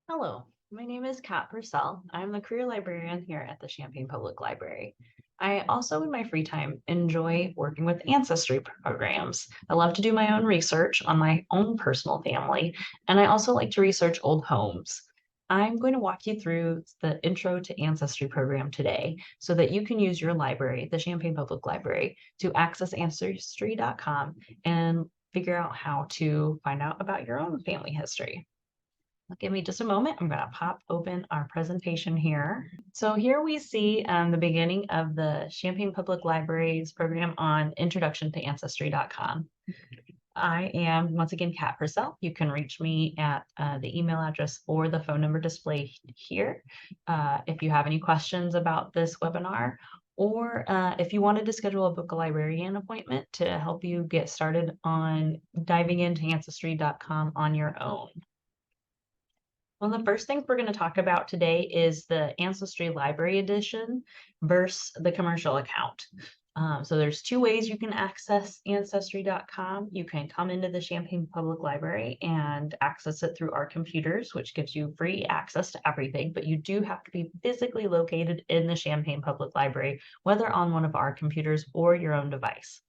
Hello, my name is Kat Purcell. I'm the career librarian here at the Champaign Public Library. I also, in my free time, enjoy working with ancestry programs. I love to do my own research on my own personal family, and I also like to research old homes. I'm going to walk you through the Intro to Ancestry program today so that you can use your library, the Champaign Public Library, to access Ancestry.com and figure out how to find out about your own family history. Give me just a moment. I'm going to pop open our presentation here. So here we see the beginning of the Champaign Public Library's program on Introduction to Ancestry.com. I am, once again, Kat Purcell. You can reach me at the email address or the phone number displayed here if you have any questions about this webinar, or if you wanted to schedule a book a librarian appointment to help you get started on diving into Ancestry.com on your own. One of the first things we're going to talk about today is the Ancestry Library Edition versus the commercial account. So there's two ways you can access Ancestry.com. You can come into the Champaign Public Library and access it through our computers, which gives you free access to everything, but you do have to be physically located in the Champaign Public Library, whether on one of our computers or your own device.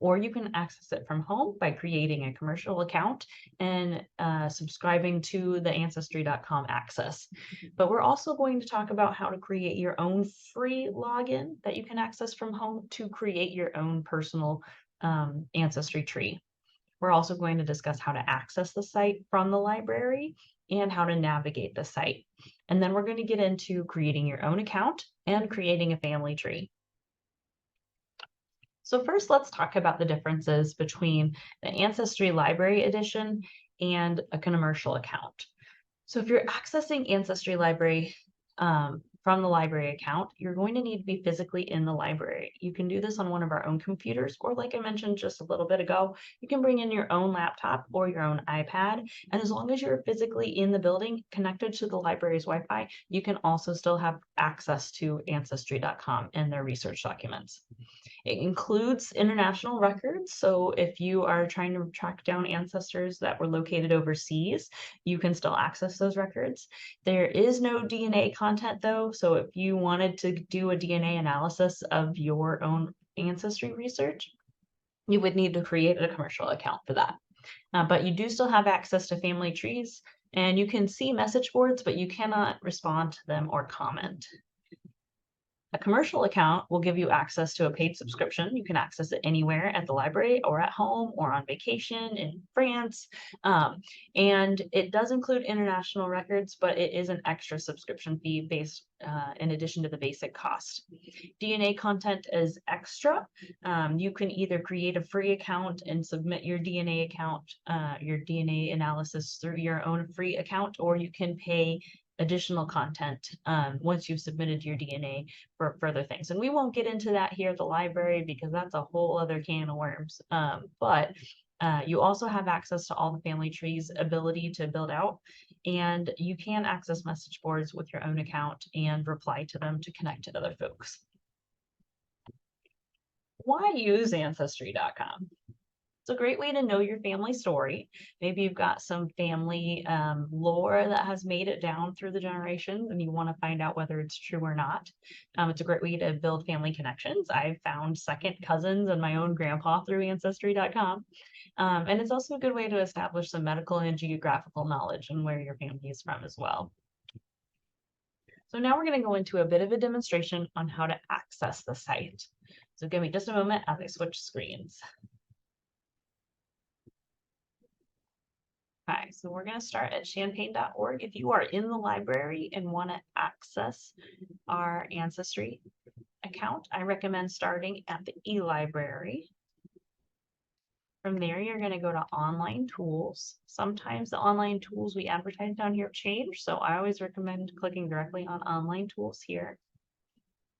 Or you can access it from home by creating a commercial account and subscribing to the Ancestry.com access. But we're also going to talk about how to create your own free login that you can access from home to create your own personal Ancestry tree. We're also going to discuss how to access the site from the library and how to navigate the site. And then we're going to get into creating your own account and creating a family tree. So first, let's talk about the differences between the Ancestry Library Edition and a commercial account. So if you're accessing Ancestry Library from the library account, you're going to need to be physically in the library. You can do this on one of our own computers, or like I mentioned just a little bit ago, you can bring in your own laptop or your own iPad. And as long as you're physically in the building connected to the library's Wi-Fi, you can also still have access to Ancestry.com and their research documents. It includes international records. So if you are trying to track down ancestors that were located overseas, you can still access those records. There is no DNA content though. So if you wanted to do a DNA analysis of your own ancestry research, you would need to create a commercial account for that. But you do still have access to family trees, and you can see message boards, but you cannot respond to them or comment. A commercial account will give you access to a paid subscription. You can access it anywhere at the library or at home or on vacation in France. And it does include international records, but it is an extra subscription fee based in addition to the basic cost. DNA content is extra. You can either create a free account and submit your DNA account, your DNA analysis through your own free account, or you can pay additional content once you've submitted your DNA for further things. And we won't get into that here at the library because that's a whole other can of worms. But you also have access to all the family trees ability to build out, and you can access message boards with your own account and reply to them to connect to other folks. Why use Ancestry.com? It's a great way to know your family story. Maybe you've got some family lore that has made it down through the generations and you want to find out whether it's true or not. It's a great way to build family connections. I've found second cousins and my own grandpa through Ancestry.com. And it's also a good way to establish some medical and geographical knowledge and where your family is from as well. So now we're going to go into a bit of a demonstration on how to access the site. So give me just a moment as I switch screens. Okay, so we're going to start at champaign.org. If you are in the library and want to access our Ancestry account, I recommend starting at the e-library. From there, you're going to go to online tools. Sometimes the online tools we advertise down here change, so I always recommend clicking directly on online tools here.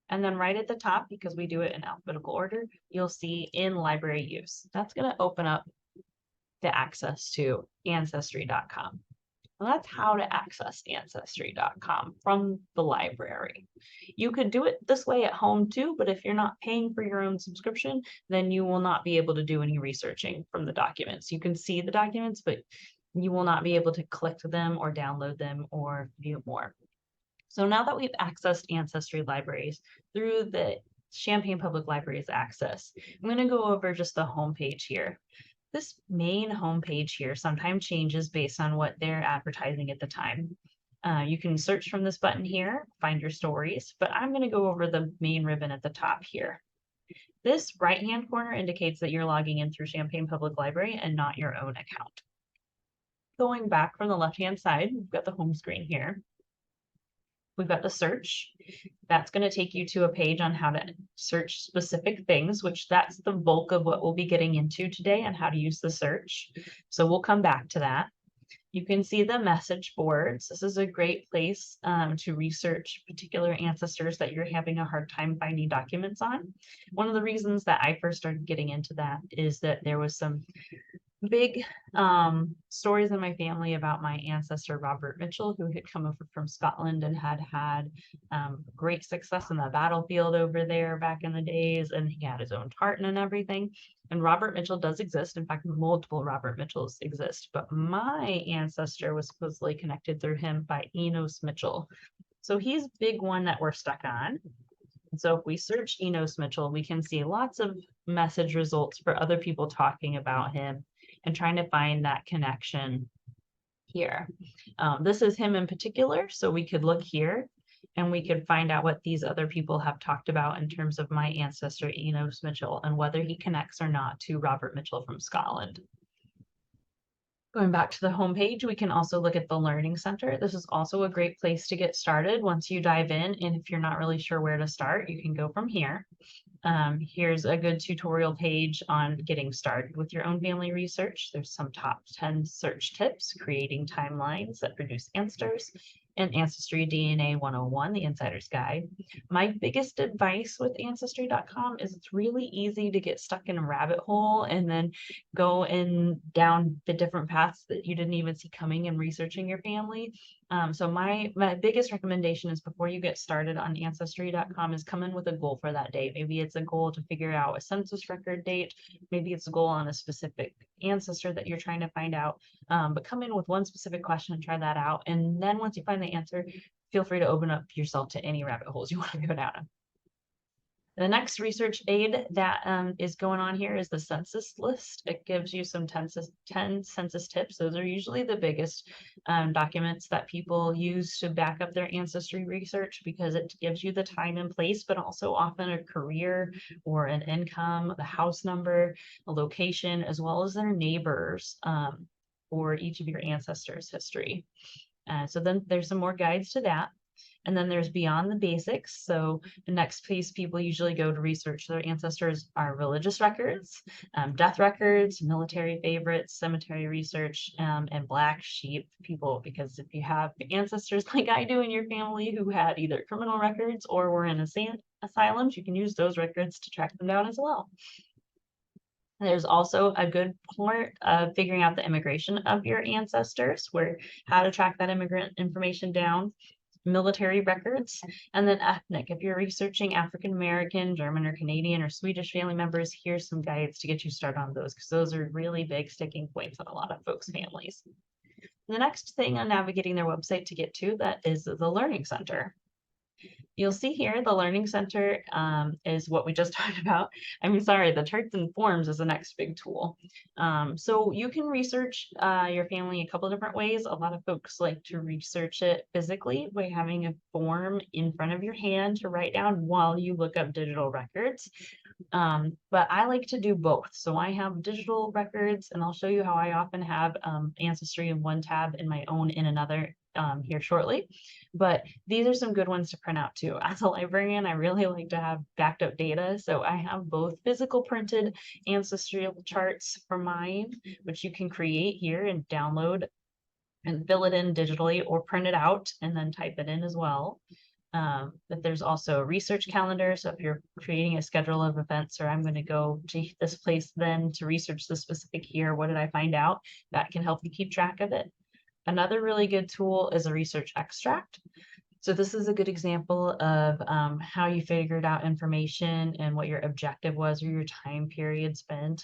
And then right at the top, because we do it in alphabetical order, you'll see in library use. That's going to open up the access to Ancestry.com. Well, that's how to access Ancestry.com from the library. You could do it this way at home too, but if you're not paying for your own subscription, then you will not be able to do any researching from the documents. You can see the documents, but you will not be able to click them or download them or view more. So now that we've accessed Ancestry libraries through the Champaign Public Library's access, I'm going to go over just the homepage here. This main homepage here sometimes changes based on what they're advertising at the time. You can search from this button here, find your stories, but I'm going to go over the main ribbon at the top here. This right-hand corner indicates that you're logging in through Champaign Public Library and not your own account. Going back from the left-hand side, we've got the home screen here. We've got the search. That's going to take you to a page on how to search specific things, which that's the bulk of what we'll be getting into today on how to use the search. So we'll come back to that. You can see the message boards. This is a great place to research particular ancestors that you're having a hard time finding documents on. One of the reasons that I first started getting into that is that there was some big stories in my family about my ancestor Robert Mitchell, who had come over from Scotland and had great success in the battlefield over there back in the days, and he had his own tartan and everything. And Robert Mitchell does exist. In fact, multiple Robert Mitchells exist, but my ancestor was supposedly connected through him by Enos Mitchell. So he's a big one that we're stuck on. So if we search Enos Mitchell, we can see lots of message results for other people talking about him and trying to find that connection here. This is him in particular, so we could look here and we could find out what these other people have talked about in terms of my ancestor Enos Mitchell and whether he connects or not to Robert Mitchell from Scotland. Going back to the homepage, we can also look at the Learning Center. This is also a great place to get started once you dive in, and if you're not really sure where to start, you can go from here. Here's a good tutorial page on getting started with your own family research. There's some top 10 search tips, creating timelines that produce answers, and Ancestry DNA 101, the Insider's Guide. My biggest advice with Ancestry.com is it's really easy to get stuck in a rabbit hole and then go down the different paths that you didn't even see coming in researching your family. So my biggest recommendation is before you get started on Ancestry.com is come in with a goal for that day. Maybe it's a goal to figure out a census record date. Maybe it's a goal on a specific ancestor that you're trying to find out. But come in with one specific question and try that out. And then once you find the answer, feel free to open up yourself to any rabbit holes you want to go down. The next research aid that is going on here is the census list. It gives you some 10 census tips. Those are usually the biggest documents that people use to back up their ancestry research because it gives you the time and place, but also often a career or an income, the house number, a location, as well as their neighbors or each of your ancestors' history. So then there's some more guides to that. And then there's Beyond the Basics. So the next place people usually go to research their ancestors are religious records, death records, military favorites, cemetery research, and black sheep people. Because if you have ancestors like I do in your family who had either criminal records or were in asylums, you can use those records to track them down as well. There's also a good part of figuring out the immigration of your ancestors, where how to track that immigrant information down, military records, and then ethnic. If you're researching African American, German or Canadian or Swedish family members, here's some guides to get you started on those because those are really big sticking points on a lot of folks' families. The next thing on navigating their website to get to that is the Learning Center. You'll see here the Learning Center is what we just talked about. The charts and forms is the next big tool. So you can research your family a couple different ways. A lot of folks like to research it physically by having a form in front of your hand to write down while you look up digital records. But I like to do both. So I have digital records, and I'll show you how I often have Ancestry in one tab and my own in another here shortly. But these are some good ones to print out too. As a librarian, I really like to have backed up data. So I have both physical printed ancestral charts for mine, which you can create here and download and fill it in digitally or print it out and then type it in as well. But there's also a research calendar. So if you're creating a schedule of events, or I'm going to go to this place then to research the specific year, what did I find out? That can help you keep track of it. Another really good tool is a research extract. So this is a good example of how you figured out information and what your objective was or your time period spent.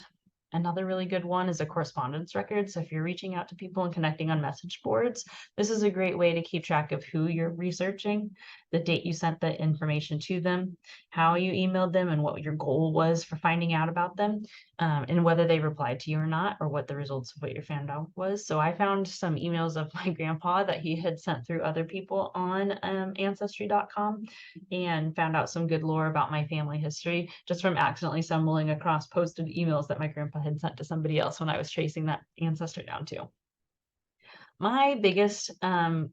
Another really good one is a correspondence record. So if you're reaching out to people and connecting on message boards, this is a great way to keep track of who you're researching, the date you sent the information to them, how you emailed them, and what your goal was for finding out about them, and whether they replied to you or not, or what the results of what you found out was. So I found some emails of my grandpa that he had sent through other people on Ancestry.com, and found out some good lore about my family history just from accidentally stumbling across posted emails that my grandpa had sent to somebody else when I was tracing that ancestor down too. My biggest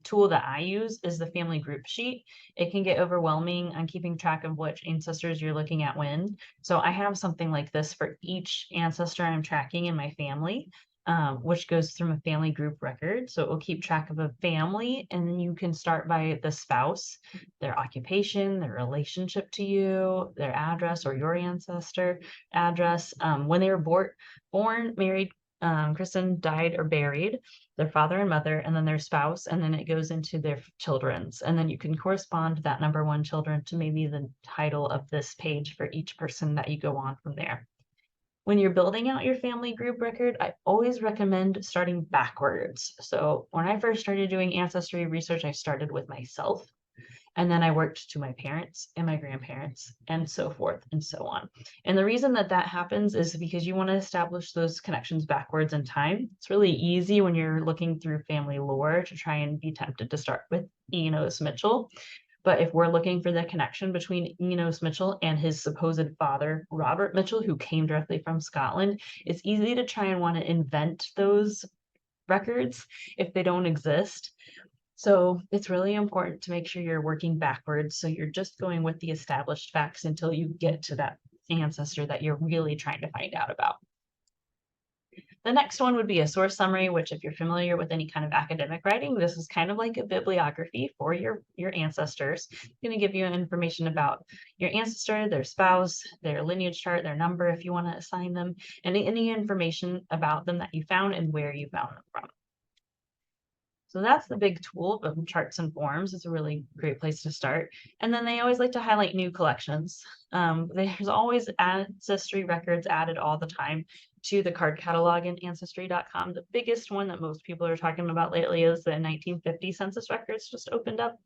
tool that I use is the family group sheet. It can get overwhelming on keeping track of which ancestors you're looking at when. So I have something like this for each ancestor I'm tracking in my family, which goes through a family group record. So it will keep track of a family, and you can start by the spouse, their occupation, their relationship to you, their address or your ancestor address, when they were born, married, christened, died, or buried, their father and mother, and then their spouse, and then it goes into their children's. And then you can correspond that number one children to maybe the title of this page for each person that you go on from there. When you're building out your family group record, I always recommend starting backwards. So when I first started doing ancestry research, I started with myself. And then I worked to my parents and my grandparents and so forth and so on. And the reason that that happens is because you want to establish those connections backwards in time. It's really easy when you're looking through family lore to try and be tempted to start with Enos Mitchell. But if we're looking for the connection between Enos Mitchell and his supposed father, Robert Mitchell, who came directly from Scotland, it's easy to try and want to invent those records if they don't exist. So it's really important to make sure you're working backwards. So you're just going with the established facts until you get to that ancestor that you're really trying to find out about. The next one would be a source summary, which if you're familiar with any kind of academic writing, this is kind of like a bibliography for your ancestors. It's going to give you information about your ancestor, their spouse, their lineage chart, their number if you want to assign them, and any information about them that you found and where you found them from. So that's the big tool of charts and forms. It's a really great place to start. And then they always like to highlight new collections. There's always ancestry records added all the time to the card catalog in Ancestry.com. The biggest one that most people are talking about lately is the 1950 census records just opened up,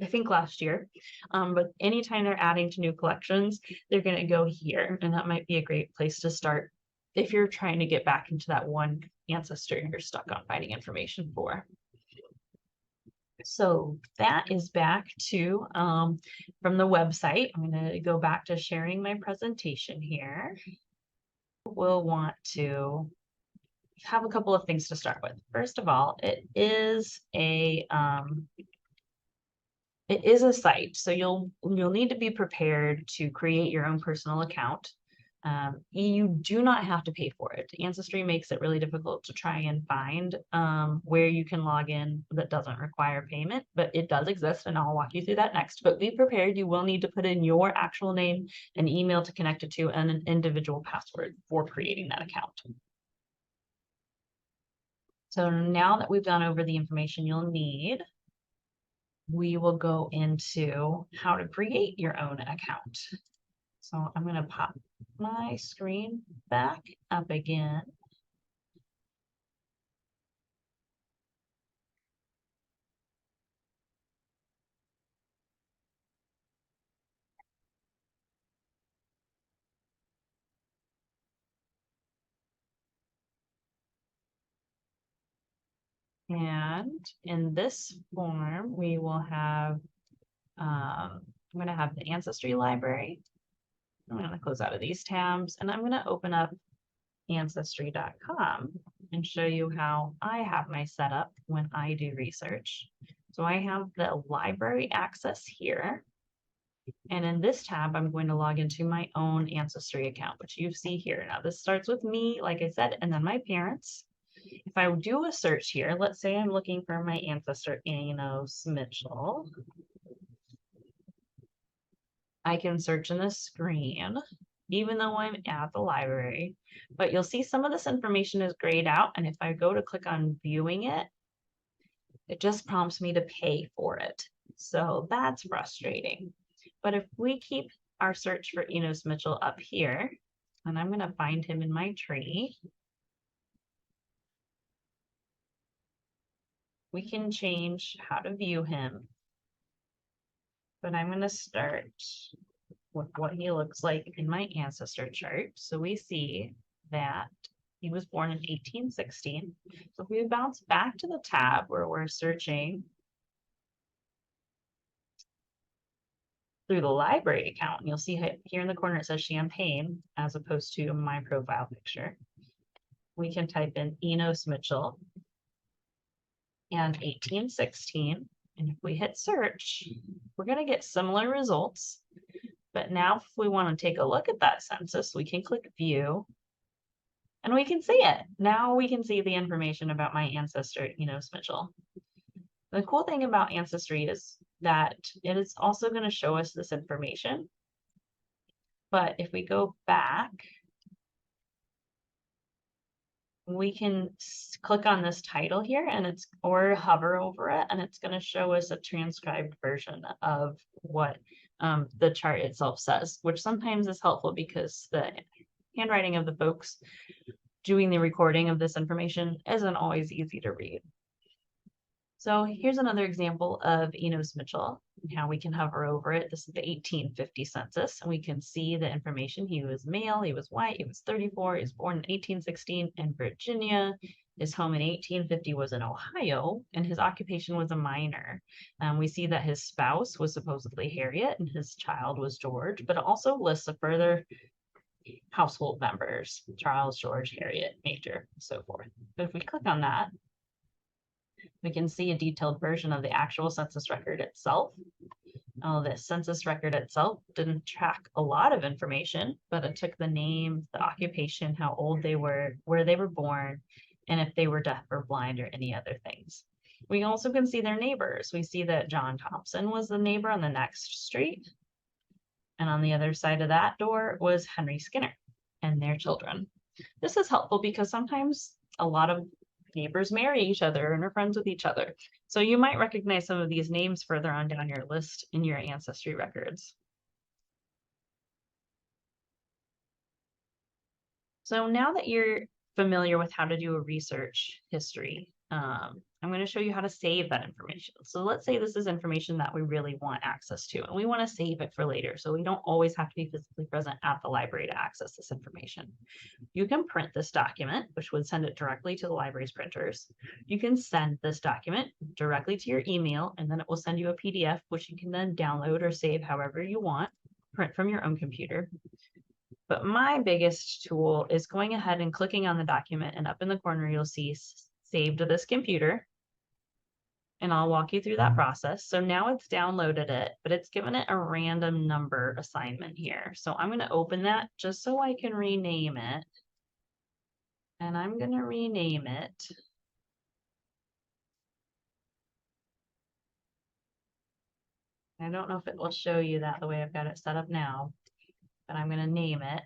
I think last year. But anytime they're adding to new collections, they're going to go here. And that might be a great place to start if you're trying to get back into that one ancestor you're stuck on finding information for. So that is back to from the website. I'm going to go back to sharing my presentation here. We'll want to have a couple of things to start with. First of all, it is a site, so you'll need to be prepared to create your own personal account. You do not have to pay for it. Ancestry makes it really difficult to try and find where you can log in that doesn't require payment, but it does exist, and I'll walk you through that next. But be prepared, you will need to put in your actual name, an email to connect it to, and an individual password for creating that account. So now that we've gone over the information you'll need, we will go into how to create your own account. So I'm going to pop my screen back up again. And in this form, we will have, I'm going to have the Ancestry library. I'm going to close out of these tabs, and I'm going to open up Ancestry.com and show you how I have my setup when I do research. So I have the library access here. And in this tab, I'm going to log into my own Ancestry account, which you see here. Now this starts with me, like I said, and then my parents. If I do a search here, let's say I'm looking for my ancestor, Enos Mitchell. I can search in the screen, even though I'm at the library, but you'll see some of this information is grayed out. And if I go to click on viewing it, it just prompts me to pay for it. So that's frustrating. But if we keep our search for Enos Mitchell up here, And I'm going to find him in my tree. We can change how to view him, but I'm going to start with what he looks like in my ancestor chart. So we see that he was born in 1816. So if we bounce back to the tab where we're searching through the library account, you'll see here in the corner it says Champaign as opposed to my profile picture. We can type in Enos Mitchell and 1816. And if we hit search, we're going to get similar results. But now if we want to take a look at that census, we can click view and we can see it. Now we can see the information about my ancestor, Enos Mitchell. The cool thing about Ancestry is that it is also going to show us this information. But if we go back, we can click on this title here and or hover over it, and it's going to show us a transcribed version of what the chart itself says, which sometimes is helpful because the handwriting of the folks doing the recording of this information isn't always easy to read. So here's another example of Enos Mitchell and how we can hover over it. This is the 1850 census, and we can see the information. He was male, he was white, he was 34, he was born in 1816 in Virginia. His home in 1850 was in Ohio, and his occupation was a miner. We see that his spouse was supposedly Harriet, and his child was George, but it also lists a further household members, Charles, George, Harriet, Major, and so forth. But if we click on that, we can see a detailed version of the actual census record itself. The census record itself didn't track a lot of information, but it took the name, the occupation, how old they were, where they were born, and if they were deaf or blind or any other things. We also can see their neighbors. We see that John Thompson was the neighbor on the next street. And on the other side of that door was Henry Skinner and their children. This is helpful because sometimes a lot of neighbors marry each other and are friends with each other. So you might recognize some of these names further on down your list in your ancestry records. So now that you're familiar with how to do a research history, I'm going to show you how to save that information. So let's say this is information that we really want access to, and we want to save it for later. So we don't always have to be physically present at the library to access this information. You can print this document, which would send it directly to the library's printers. You can send this document directly to your email, and then it will send you a PDF, which you can then download or save however you want, print from your own computer. But my biggest tool is going ahead and clicking on the document, and up in the corner, you'll see save to this computer. And I'll walk you through that process. So now it's downloaded it, but it's given it a random number assignment here. So I'm going to open that just so I can rename it. And I'm going to rename it I don't know if it will show you that the way I've got it set up now, but I'm going to name it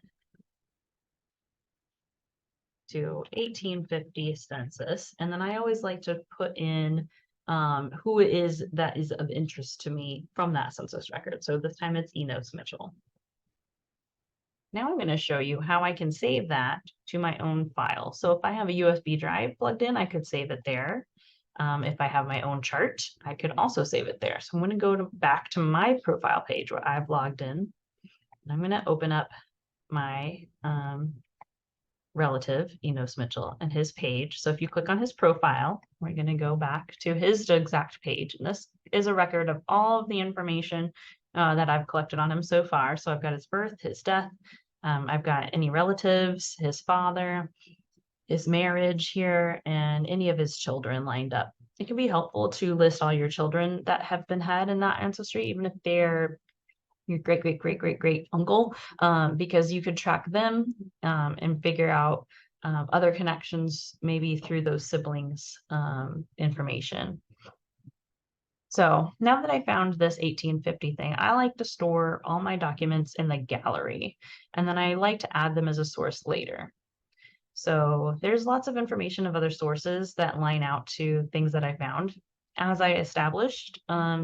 to 1850 census. And then I always like to put in who it is that is of interest to me from that census record. So this time it's Enos Mitchell. Now I'm going to show you how I can save that to my own file. So if I have a USB drive plugged in, I could save it there. If I have my own chart, I could also save it there. So I'm going to go back to my profile page where I've logged in. And I'm going to open up my relative, Enos Mitchell, and his page. So if you click on his profile, we're going to go back to his exact page. And this is a record of all of the information that I've collected on him so far. So I've got his birth, his death. I've got any relatives, his father, his marriage here, and any of his children lined up. It can be helpful to list all your children that have been had in that ancestry, even if they're your great, great, great, great, great uncle, because you could track them and figure out other connections, maybe through those siblings information. So now that I found this 1850 thing, I like to store all my documents in the gallery, and then I like to add them as a source later. So there's lots of information of other sources that line out to things that I found. As I established,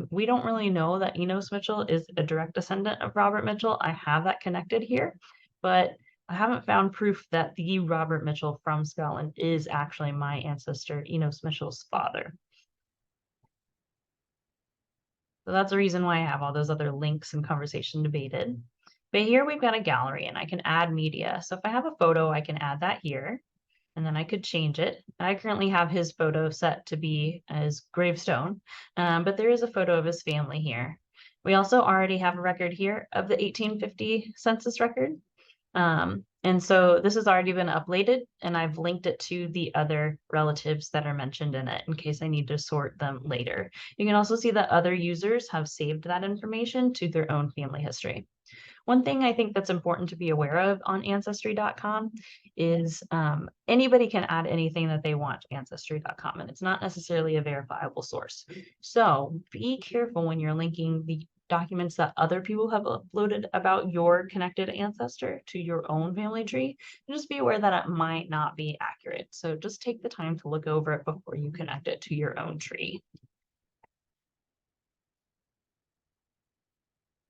we don't really know that Enos Mitchell is a direct descendant of Robert Mitchell. I have that connected here, but I haven't found proof that the Robert Mitchell from Scotland is actually my ancestor, Enos Mitchell's father. So that's the reason why I have all those other links and conversation debated. But here we've got a gallery and I can add media. So if I have a photo, I can add that here and then I could change it. I currently have his photo set to be his gravestone, but there is a photo of his family here. We also already have a record here of the 1850 census record. And so this has already been uploaded and I've linked it to the other relatives that are mentioned in it in case I need to sort them later. You can also see that other users have saved that information to their own family history. One thing I think that's important to be aware of on Ancestry.com is anybody can add anything that they want to Ancestry.com, and it's not necessarily a verifiable source. So be careful when you're linking the documents that other people have uploaded about your connected ancestor to your own family tree, and just be aware that it might not be accurate. So just take the time to look over it before you connect it to your own tree.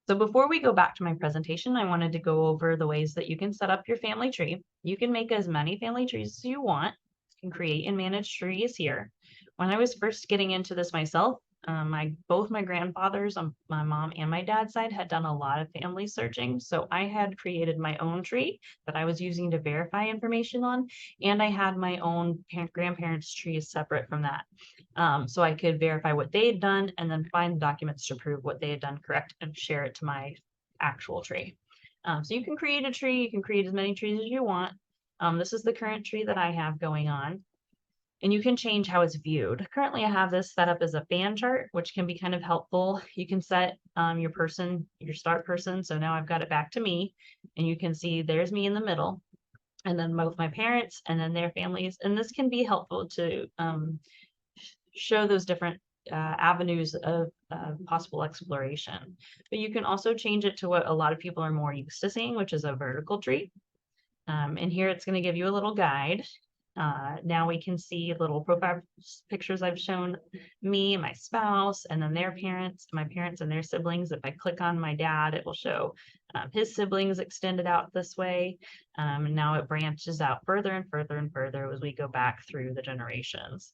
So before we go back to my presentation, I wanted to go over the ways that you can set up your family tree. You can make as many family trees as you want. You can create and manage trees here. When I was first getting into this myself, both my grandfathers on my mom and my dad's side had done a lot of family searching. So I had created my own tree that I was using to verify information on, and I had my own grandparents' trees separate from that. So I could verify what they had done and then find documents to prove what they had done correct and share it to my actual tree. So you can create a tree, you can create as many trees as you want. This is the current tree that I have going on. And you can change how it's viewed. Currently, I have this set up as a fan chart, which can be kind of helpful. You can set your start person. So now I've got it back to me, and you can see there's me in the middle, and then both my parents and then their families. And this can be helpful to show those different avenues of possible exploration. But you can also change it to what a lot of people are more used to seeing, which is a vertical tree. And here it's going to give you a little guide. Now we can see little profile pictures I've shown me and my spouse, and then their parents, my parents and their siblings. If I click on my dad, it will show his siblings extended out this way. And now it branches out further and further and further as we go back through the generations.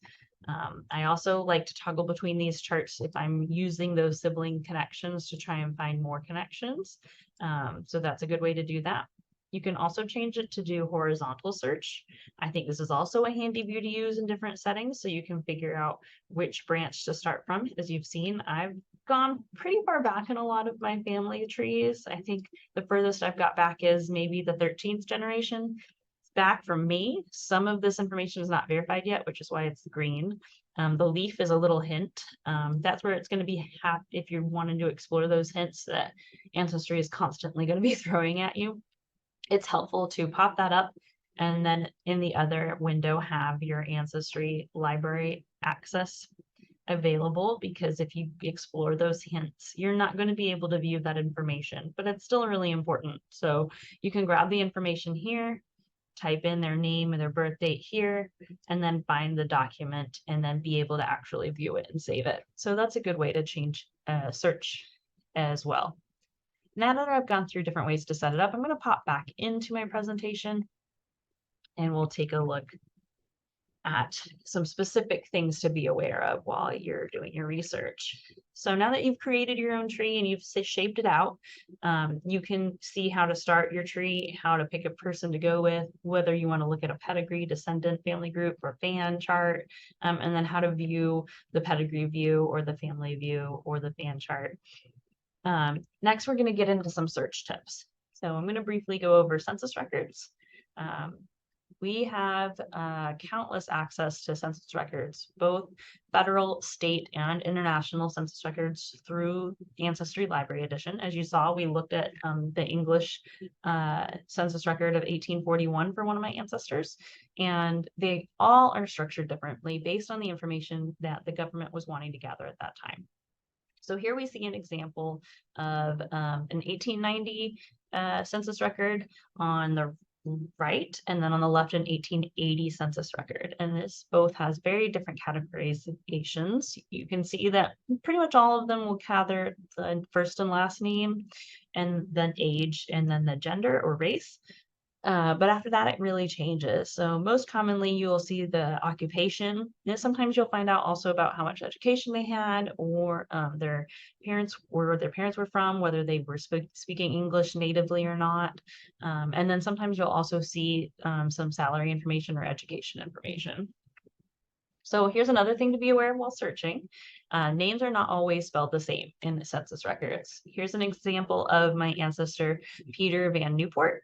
I also like to toggle between these charts if I'm using those sibling connections to try and find more connections. So that's a good way to do that. You can also change it to do horizontal search. I think this is also a handy view to use in different settings so you can figure out which branch to start from. As you've seen, I've gone pretty far back in a lot of my family trees. I think the furthest I've got back is maybe the 13th generation. It's back from me. Some of this information is not verified yet, which is why it's green. The leaf is a little hint. That's where it's going to be if you're wanting to explore those hints that Ancestry is constantly going to be throwing at you. It's helpful to pop that up and then in the other window have your Ancestry library access available, because if you explore those hints, you're not going to be able to view that information, but it's still really important. So you can grab the information here, type in their name and their birth date here, and then find the document and then be able to actually view it and save it. So that's a good way to change search as well. Now that I've gone through different ways to set it up, I'm going to pop back into my presentation and we'll take a look at some specific things to be aware of while you're doing your research. So now that you've created your own tree and you've shaped it out, you can see how to start your tree, how to pick a person to go with, whether you want to look at a pedigree, descendant, family group, or fan chart, and then how to view the pedigree view or the family view or the fan chart. Next, we're going to get into some search tips. So I'm going to briefly go over census records. We have countless access to census records, both federal, state, and international census records through Ancestry Library Edition. As you saw, we looked at the English census record of 1841 for one of my ancestors, and they all are structured differently based on the information that the government was wanting to gather at that time. So here we see an example of an 1890 census record on the right, and then on the left an 1880 census record. And this both has very different categorizations. You can see that pretty much all of them will gather the first and last name, and then age, and then the gender or race. But after that, it really changes. So most commonly, you will see the occupation. And sometimes you'll find out also about how much education they had, or their parents, where their parents were from, whether they were speaking English natively or not. And then sometimes you'll also see some salary information or education information. So here's another thing to be aware of while searching. Names are not always spelled the same in the census records. Here's an example of my ancestor, Peter Van Newport.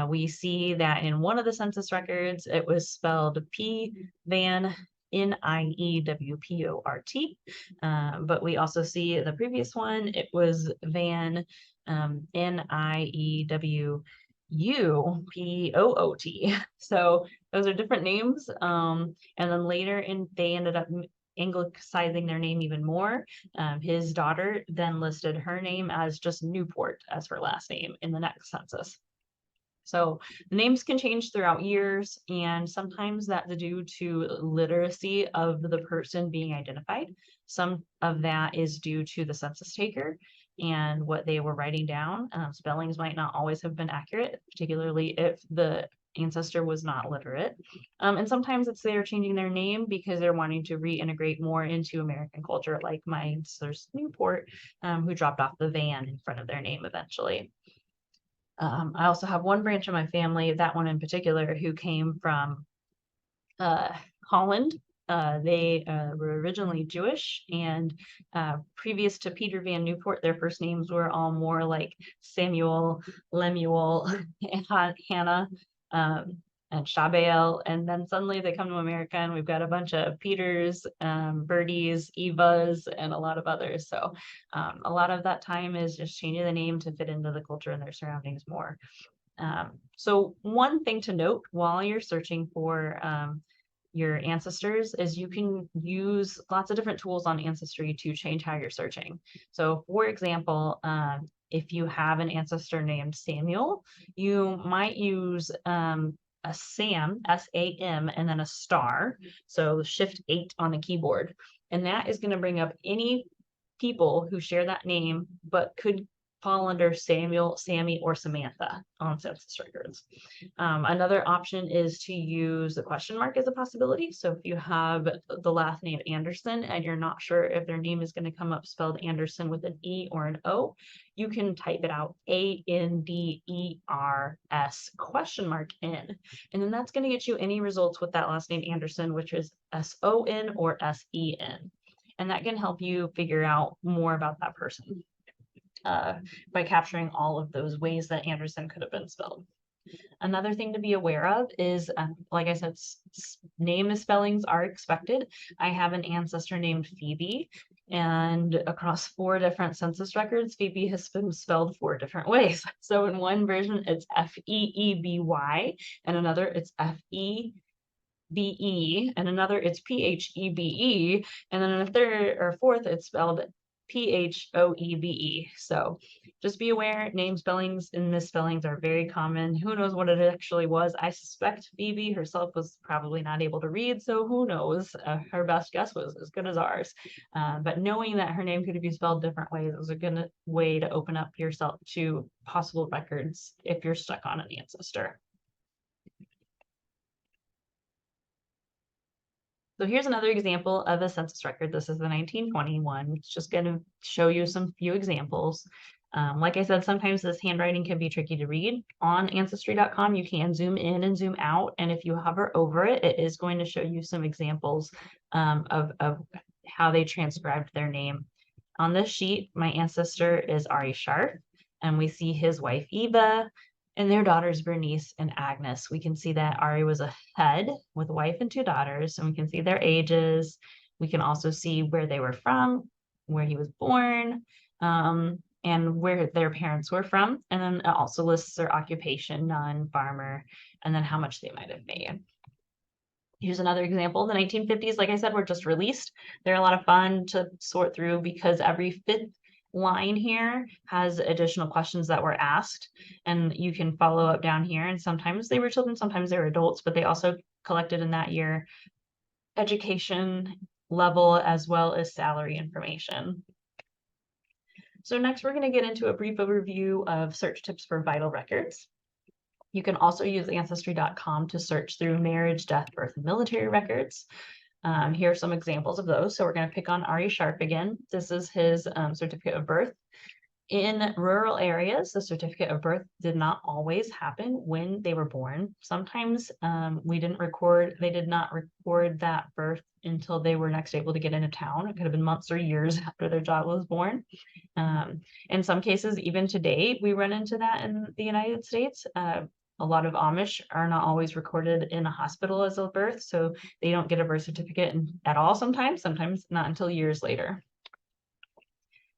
We see that in one of the census records, it was spelled P Van Niewport. But we also see the previous one, it was Van Niewupot. So those are different names. And then later they ended up anglicizing their name even more. His daughter then listed her name as just Newport as her last name in the next census. So the names can change throughout years, and sometimes that's due to literacy of the person being identified. Some of that is due to the census taker and what they were writing down. Spellings might not always have been accurate, particularly if the ancestor was not literate. And sometimes it's they're changing their name because they're wanting to reintegrate more into American culture, like my ancestor's Newport, who dropped off the van in front of their name eventually. I also have one branch of my family, that one in particular, who came from Holland. They were originally Jewish, and previous to Peter Van Newport, their first names were all more like Samuel, Lemuel, Hannah, and Shabael. And then suddenly they come to America, and we've got a bunch of Peters, Birdies, Evas, and a lot of others. So a lot of that time is just changing the name to fit into the culture and their surroundings more. So one thing to note while you're searching for your ancestors is you can use lots of different tools on Ancestry to change how you're searching. So for example, if you have an ancestor named Samuel, you might use a SAM, S-A-M, and then a star. So Shift 8 on the keyboard. And that is going to bring up any people who share that name, but could fall under Samuel, Sammy, or Samantha on census records. Another option is to use the question mark as a possibility. So if you have the last name Anderson and you're not sure if their name is going to come up spelled Anderson with an E or an O, you can type it out ANDERS question mark N. And then that's going to get you any results with that last name Anderson, which is SON or SEN. And that can help you figure out more about that person by capturing all of those ways that Anderson could have been spelled. Another thing to be aware of is, like I said, name misspellings are expected. I have an ancestor named Phoebe, and across 4 different census records, Phoebe has been spelled 4 different ways. So in one version, it's F-E-E-B-Y, and another it's F-E-B-E, and another it's P-H-E-B-E, and then in a third or fourth, it's spelled P-H-O-E-B-E. So just be aware, name spellings and misspellings are very common. Who knows what it actually was? I suspect Phoebe herself was probably not able to read, so who knows? Her best guess was as good as ours. But knowing that her name could be spelled different ways is a good way to open up yourself to possible records if you're stuck on an ancestor. So here's another example of a census record. This is the 1921. It's just going to show you some few examples. Like I said, sometimes this handwriting can be tricky to read. On Ancestry.com, you can zoom in and zoom out. And if you hover over it, it is going to show you some examples of how they transcribed their name. On this sheet, my ancestor is Ari Sharp, and we see his wife, Eva, and their daughters, Bernice and Agnes. We can see that Ari was a head with a wife and 2 daughters, and we can see their ages. We can also see where they were from, where he was born, and where their parents were from. And then it also lists their occupation, nun, farmer, and then how much they might have made. Here's another example. The 1950s, like I said, were just released. They're a lot of fun to sort through because every 5th line here has additional questions that were asked, and you can follow up down here. And sometimes they were children, sometimes they were adults, but they also collected in that year education level as well as salary information. So next we're going to get into a brief overview of search tips for vital records. You can also use Ancestry.com to search through marriage, death, birth, and military records. Here are some examples of those. So we're going to pick on Ari Sharp again. This is his certificate of birth. In rural areas, the certificate of birth did not always happen when they were born. Sometimes they did not record that birth until they were next able to get into town. It could have been months or years after their child was born. In some cases, even today, we run into that in the United States. A lot of Amish are not always recorded in a hospital as a birth, so they don't get a birth certificate at all sometimes not until years later.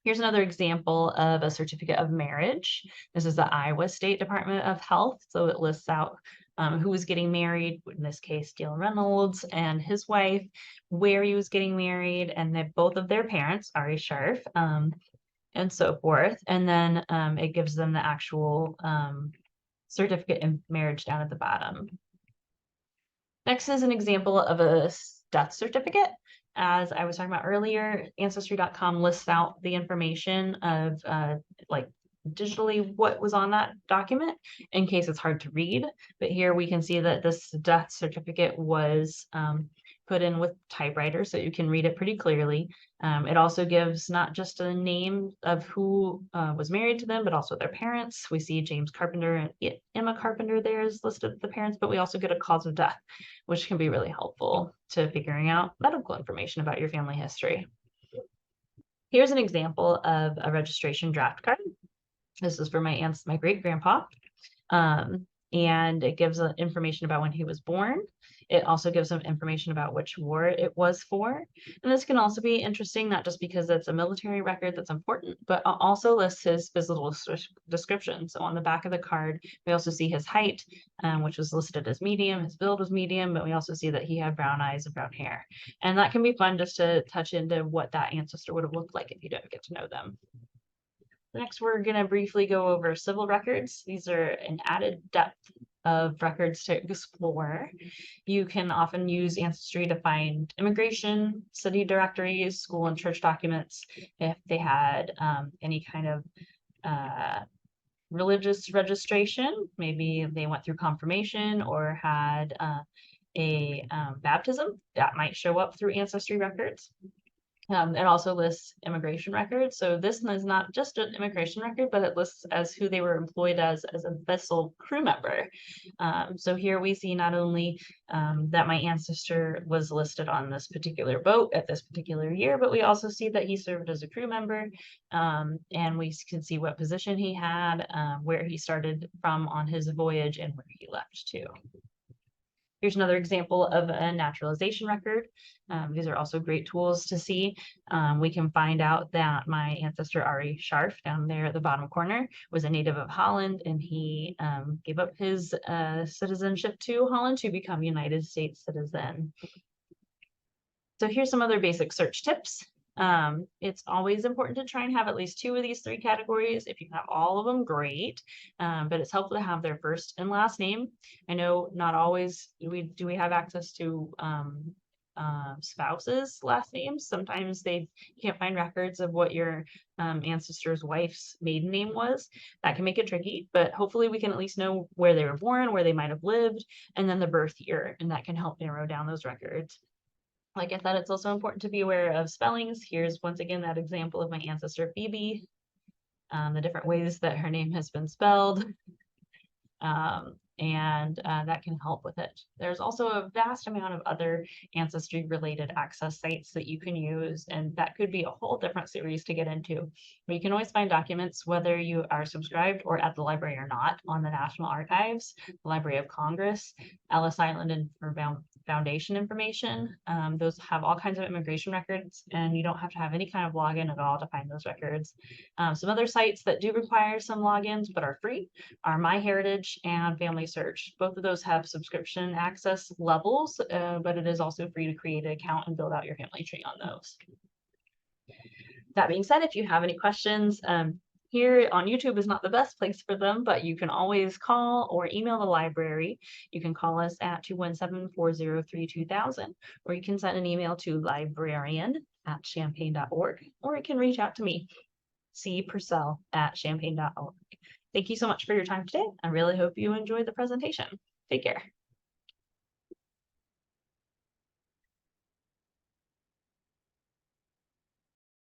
Here's another example of a certificate of marriage. This is the Iowa State Department of Health. So it lists out who was getting married, in this case, Dale Reynolds and his wife, where he was getting married, and then both of their parents, Ari Sharf, and so forth. And then it gives them the actual certificate of marriage down at the bottom. Next is an example of a death certificate. As I was talking about earlier, Ancestry.com lists out the information of like digitally what was on that document in case it's hard to read. But here we can see that this death certificate was put in with typewriter, so you can read it pretty clearly. It also gives not just a name of who was married to them, but also their parents. We see James Carpenter and Emma Carpenter there is listed as the parents, but we also get a cause of death, which can be really helpful to figuring out medical information about your family history. Here's an example of a registration draft card. This is for my great-grandpa. And it gives information about when he was born. It also gives them information about which war it was for. And this can also be interesting, not just because it's a military record that's important, but also lists his physical description. So on the back of the card, we also see his height, which was listed as medium. His build was medium, but we also see that he had brown eyes and brown hair. And that can be fun just to touch into what that ancestor would have looked like if you don't get to know them. Next, we're going to briefly go over civil records. These are an added depth of records to explore. You can often use Ancestry to find immigration, city directories, school and church documents, if they had any kind of religious registration. Maybe they went through confirmation or had a baptism. That might show up through Ancestry records. It also lists immigration records. So this is not just an immigration record, but it lists as who they were employed as a vessel crew member. So here we see not only that my ancestor was listed on this particular boat at this particular year, but we also see that he served as a crew member. And we can see what position he had, where he started from on his voyage, and where he left to. Here's another example of a naturalization record. These are also great tools to see. We can find out that my ancestor Ari Sharf down there at the bottom corner was a native of Holland, and he gave up his citizenship to Holland to become United States citizen. So here's some other basic search tips. It's always important to try and have at least 2 of these 3 categories. If you have all of them, great. But it's helpful to have their first and last name. I know not always do we have access to spouses' last names. Sometimes you can't find records of what your ancestor's wife's maiden name was. That can make it tricky, but hopefully we can at least know where they were born, where they might have lived, and then the birth year, and that can help narrow down those records. Like I said, it's also important to be aware of spellings. Here's once again that example of my ancestor Phoebe, the different ways that her name has been spelled, and that can help with it. There's also a vast amount of other ancestry-related access sites that you can use, and that could be a whole different series to get into. But you can always find documents, whether you are subscribed or at the library or not, on the National Archives, the Library of Congress, Ellis Island and Foundation information. Those have all kinds of immigration records, and you don't have to have any kind of login at all to find those records. Some other sites that do require some logins but are free are MyHeritage and Family Search. Both of those have subscription access levels, but it is also free to create an account and build out your family tree on those. That being said, if you have any questions, here on YouTube is not the best place for them, but you can always call or email the library. You can call us at 217-403-2000, or you can send an email to librarian@champaign.org, or you can reach out to me, cpurcell@champaign.org. Thank you so much for your time today. I really hope you enjoyed the presentation. Take care.